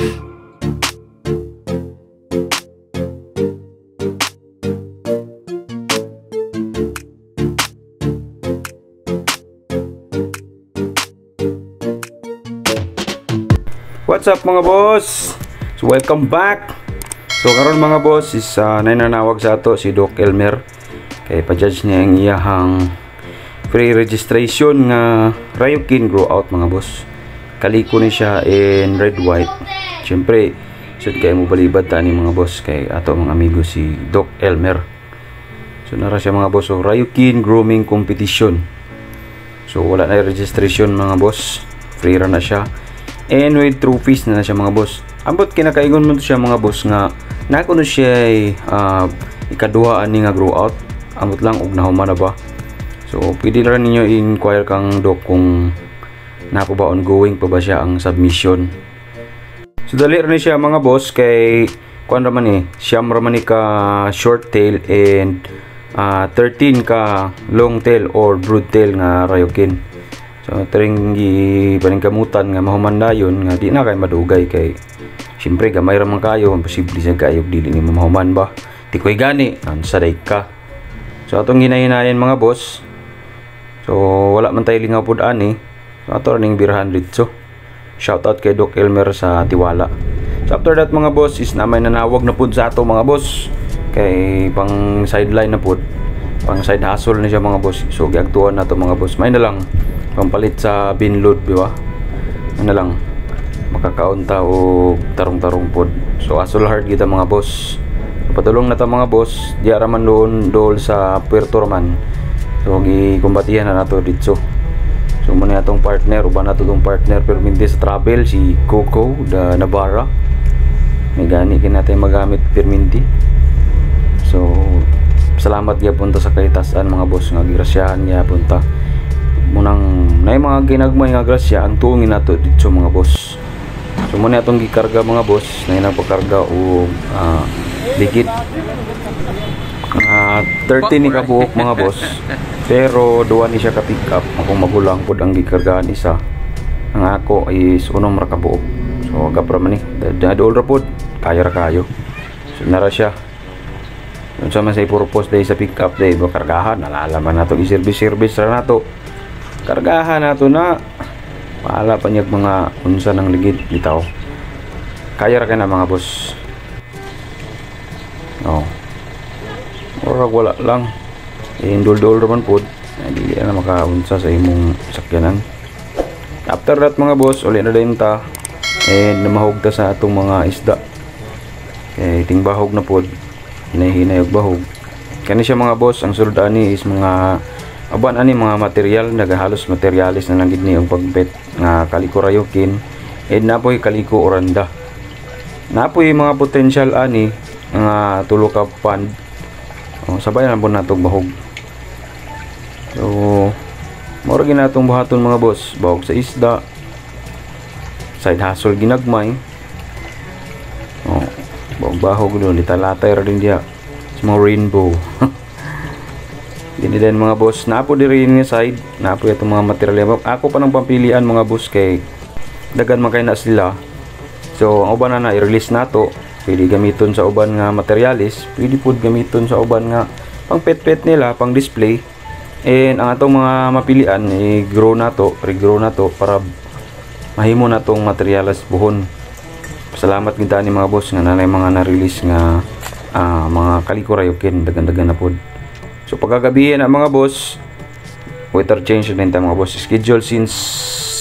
What's up mga boss? So welcome back. So karon mga boss is nananawag sa ato si Doc Elmer kay pa-judge niya ang iyahang free registration nga Ryukin grow out mga boss. Kaliko ni siya in red white. Syempre should kay mo balibad ta ni mga boss kay ato mga amigo si Doc Elmer. So nara siya mga boss, so Ryukin grooming competition. So wala na registration mga boss. Free ra na siya. And with trophies na siya mga boss. Ambot kinakaingon mo siya mga boss nga nakuno siya ikaduhaan ni nga grow out. Ambot lang og nahuman na ba. So pwede na rin ninyo inquire kang Doc kung napo ba ongoing pa ba siya ang submission. So dali rin siya mga boss kay kuan raman siyam raman ka short tail and 13 ka long tail or brood tail nga Ryukin. So tring paningkamutan nga mahuman dayon nga di na kay madugay kay siyempre gamay ra man kayo, posible sa kayo dili ni mahuman ba. Di koy gani saday ka. So atong ginahinayan mga boss. So wala man tay lingaw pud ani. So ato ning birahan dito. Shout out kay Doc Elmer sa tiwala. So after that mga boss is na may nanawag na pud sa ato mga boss. Kay pang sideline na pud. Pang side hustle na siya mga boss. So giagtuan na to mga boss. May na lang pampalit sa bin load, di ba? Ano lang, makakaunta o tarong-tarong pod. So asol hard kita mga boss. So, patulong na ta mga boss. Di araman doon sa Puerto Roman. So gikumbatihan na nato dito. So muna atong partner, uban nato tong partner perminti sa travel si Coco da Navarra. May gani kinatay magamit perminti. So salamat gyapon ta sa kahitasan mga boss nga girasyahan gyapon ta. Munang nay mga ginagmay nga grasya ang tuungin nato dito mga boss. So muna atong gikarga mga boss, nay nagpakarga og ligid 30 ni kabuok mga boss. Pero duwa ni siya ka pick up, akong magulang pud ang gikargahan isa. Ang ako is unom ra kabuok. So gapra man ni, dadol ra pud, kaya ra kayo. So nara siya. Unsa man say purpose day sa pick up day, bakargahan nalalaman nato i-service ra nato. Kargahan nato na paala pa niyag mga unsa ng ligid bitaw. Kaya ra kay na mga boss. Oh. Orag wala lang. Indol-dol raman pod. Dili na makaunsa sa imong sakyanan. After that mga boss, uli na din ta and namahog ta sa atong mga isda. Kay tingbahog na pod. Hinay-hinay og bahog. Kani siya mga boss, ang sulod ani is mga aban ani mga material, nagahalos materialis na lang gid ni ang pagbet nga kaliko Ryukin and napoy kaliko oranda. Napoy mga potential ani nga tulo ka pan. Sabay na po natong bahog. So mao ra ginatong buhaton mga boss, bahog sa isda. Side hustle ginagmay. Bahog doon, italatay ra din dia. Small rainbow. Dini din mga boss, napo diri nga side, napo itong mga material. Ako pa nang pampilian mga boss kay dagan man kay na sila. So ang uban na i-release nato, pwede gamiton sa uban nga materialis, pwede pud gamiton sa uban nga pang pet nila, pang display. And ang atong mga mapilian i-grow nato, regrow nato para mahimo natong materialis buhon. Salamat kita ni mga boss nga nanay mga na-release nga mga kaliko Ryukin, dagan-dagan na pud. So pagkagabi na mga boss, weather change din ta mga boss. Schedule since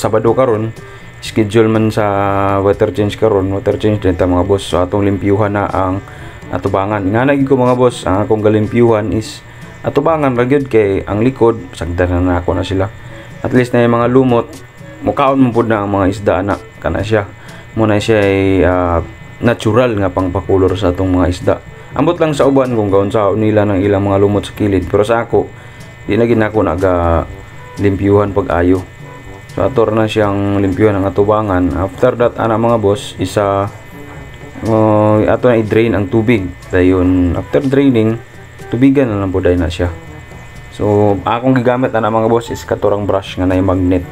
Sabado karon, schedule man sa weather change karon, weather change din ta mga boss. So atong limpyuhan na ang atubangan. Nga nagi ko mga boss, ang akong galimpyuhan is atubangan ra gyud kay ang likod sagdan na ako na sila. At least na yung mga lumot, mukaon mo pud na ang mga isda na kana siya. Muna siya ay natural nga pangpakulor sa atong mga isda. Ambot lang sa uban kung gaon sa nila ng ilang mga lumot sa kilid, pero sa ako di na ginako naga limpyuhan pag-ayo. So ator na siyang limpyuhan ang atubangan. After that ana mga boss, isa ato na i-drain ang tubig. Dayon after draining, tubigan na lang buday na siya. So akong gigamit ana mga boss is katurang brush nga nay magnet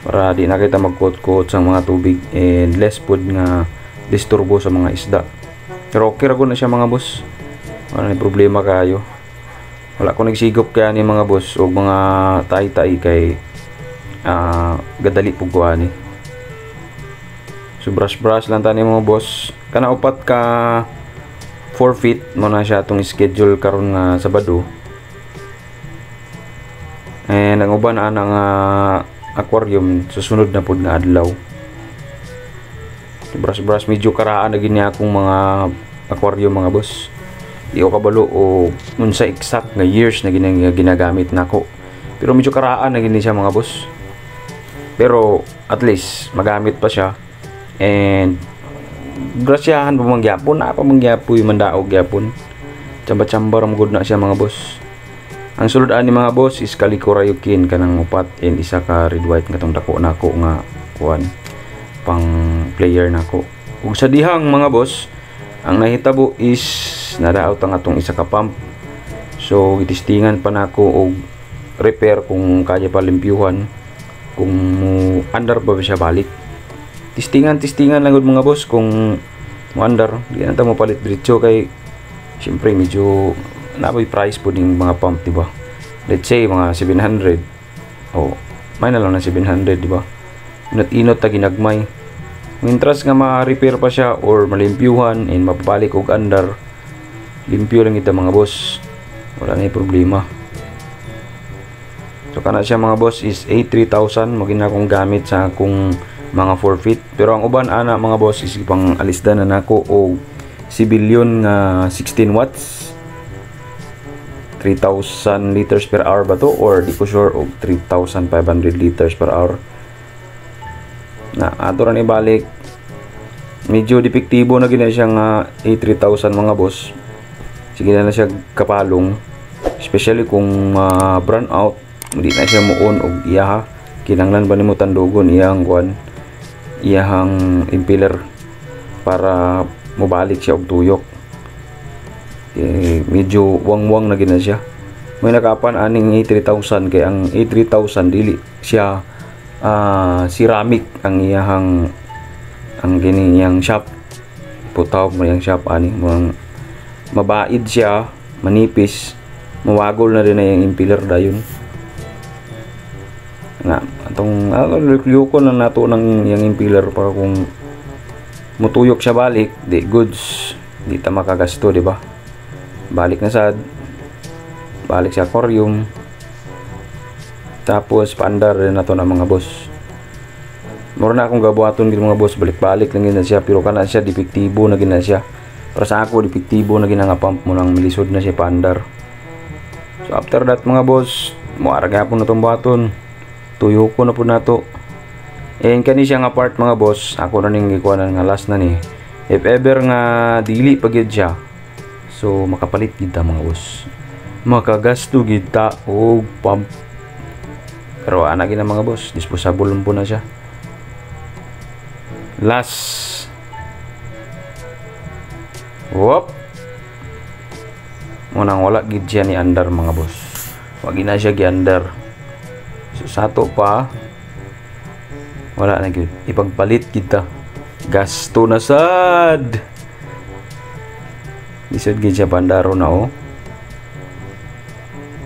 para di na kita magkot-kot sa mga tubig and less food nga disturbo sa mga isda. Pero okay ra gud na siya mga boss. Wala ni problema kayo. Wala ko nagsigop kaya ni mga boss o mga tay-tay kay gadali pug kuha ni. So brush lang tani mga boss. Kana upat ka 4 feet mo na siya atong schedule karon nga Sabado. And ang uban ana nga aquarium susunod na pud nga adlaw. Brush medyo karaan na gini akong mga aquarium mga boss. Di ko kabalo o unsa exact nga years na ginagamit nako. Pero medyo karaan na gini siya mga boss. Pero at least magamit pa siya. And grasyahan pa mangyapon na pa mangyapoy mandaog gyapon. Chamba-chamba ra gud na siya mga boss. Ang sulod ani mga boss is Calico Ryukin kanang upat and isa ka red white nga tong dako nako nga kuan pang player nako. Ug sa dihang mga boss, ang nahitabo is nadaot ang atong isa ka pump. So gitistingan pa nako og repair kung kaya pa limpyuhan, kung under ba siya balik. Tistingan lang gud mga boss kung mo under, di na ta mo palit diretso kay syempre medyo naboy price po ding mga pump, di ba? Let's say mga 700. Oh, may na lang na 700, di ba? Inot ta ginagmay. Mintras nga ma-repair pa siya or malimpyuhan and mapabalik og under, limpyo lang ita mga boss. Wala na problema. So kana siya mga boss is A3000 mo gina kong gamit sa akong mga 4 feet. Pero ang uban ana mga boss is pang alisdan na nako og sibilyon nga 16 watts. 3,000 liters per hour ba to or di ko sure og 3,500 liters per hour. Na ato ra ni balik medyo depektibo na gina siya nga A3000 mga boss. Sige na siya kapalong, especially kung brown out, hindi na siya muon og iyaha. Kinanglan ba nimo tandugon iyang kuan, iyang impeller para mobalik siya og tuyok. Medyo wang-wang na gina siya. May nakapan aning A3000 kay ang A3000 dili siya ceramic ang iyang ang giniyang shop. Putaw mo yung shop ani mabaid siya, manipis, mawagol na rin na yung impeller dayon. Na atong lyukon na nato ng yung impeller para kung mutuyok siya balik, di goods, di ta makagasto, di ba? Balik na sad, balik sa aquarium, tapos paandar rin na to ng mga boss. Mura na akong gabuhaton gid mga boss, balik-balik lang gina siya, pero kana siya depektibo na gina siya. Para sa ako depektibo na gina nga pump mo nang milisod na siya paandar. So after that mga boss, moara gyapon na tong buhaton. Tuyo ko na po nato. And kani siya nga part mga boss, ako na ning gikuanan nga last na ni. If ever nga dili pa gyud siya, so makapalit gid ta mga boss. Makagasto gid ta og pump. Pero ana gina mga boss, disposable po na siya. Last. Whoop. Munang wala gid siya ni under mga boss. Wag na siya gi-under. So sato pa wala na gid. Ipagpalit kita. Gasto na sad. Isod gid siya pandaro na oh.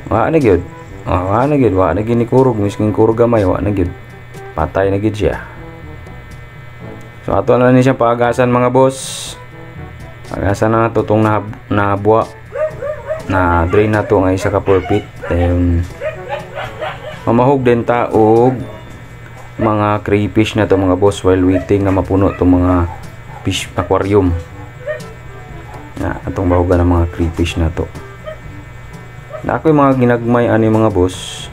Wa na gid. Wa na gid, wa na gid ni kurog, miskin kurog gamay, wa na gid. Patay na gid siya. So ato na ni siya paagasan mga boss. Agasan na ito itong nabuwa na drain na ito nga isa ka 4 feet. Mamahog din ta og mga crayfish na ito mga boss while waiting na mapuno itong mga fish aquarium na itong bahugan ng mga crayfish na ito. Na ako yung mga ginagmay ani mga boss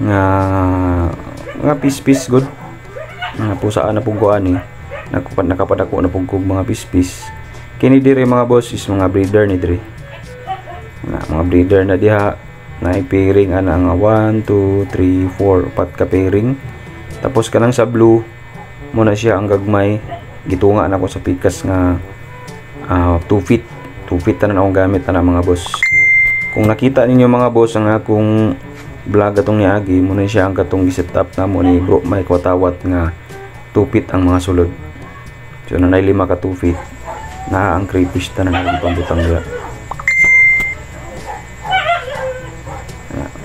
nga piece good nga pusaan na pugkuan ni nakapadako na pugkog mga piece. Kini dire mga boss is mga breeder ni dire. Mga breeder na diha na pairing ana nga 1 2 3 4 upat ka pairing. Tapos kanang sa blue mo na siya ang gagmay. Gitunga na ko sa pikas nga 2 feet. 2 feet na akong gamit ana mga boss. Kung nakita ninyo mga boss ang akong vlog atong niagi mo na siya ang katong gi-set up na mo ni bro may kwatawat nga 2 feet ang mga sulod. So nanay 5 ka 2 feet na ang crayfish ta na nalang pambutang dira.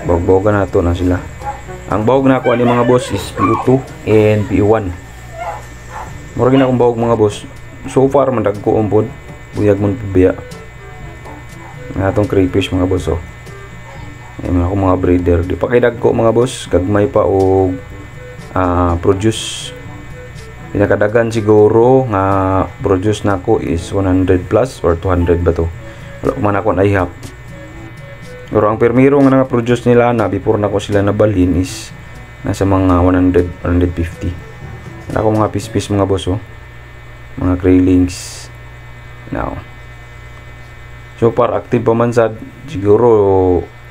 Bawg-bawgan na to na sila. Ang bawg na ako ani mga boss is PU2 and PU1. Murag na akong bawg mga boss. So far man dagko umpod. Buyag mon biya. Nga atong crayfish mga boss oh. Ayan ako mga breeder. Di pa kay dagko mga boss. Gagmay pa og produce. Pinakadagan siguro nga produce nako is 100 plus or 200 ba to. Wala man ako naihap. Pero ang permiro nga na-produce nila na before na ko sila nabalhin is nasa mga 100, 150. Ako mga piece-piece mga boss oh. Mga craylings. Now. So far active pa man sad. Siguro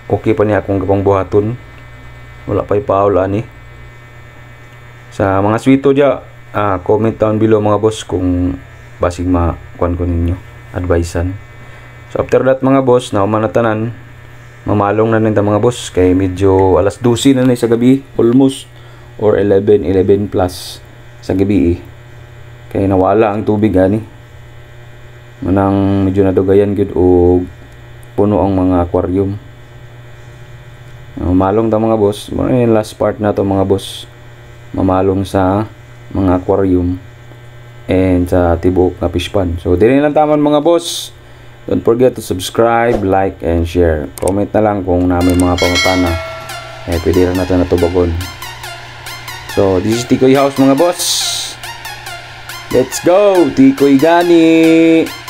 okay pa niya akong gapang buhaton. Wala pa ipaul ani. Sa mga swito dya, comment down below mga boss kung basig makuan ko ninyo. Advicean. So after that mga boss, na umanatanan mamalong na nita mga boss kay medyo alas 12 na sa gabi almost or 11 plus sa gabi kay nawala ang tubig ani manang medyo nadugayan gud og puno ang mga aquarium. Mamalong ta mga boss, mo yung last part na to mga boss, mamalong sa mga aquarium and sa tibok na fish pond. So dili lang taman mga boss. Don't forget to subscribe, like, and share. Comment na lang kung na may mga pangutana. Pwede rin natin natubagon. So, this is Tikoy House mga boss. Let's go! Tikoy Gani!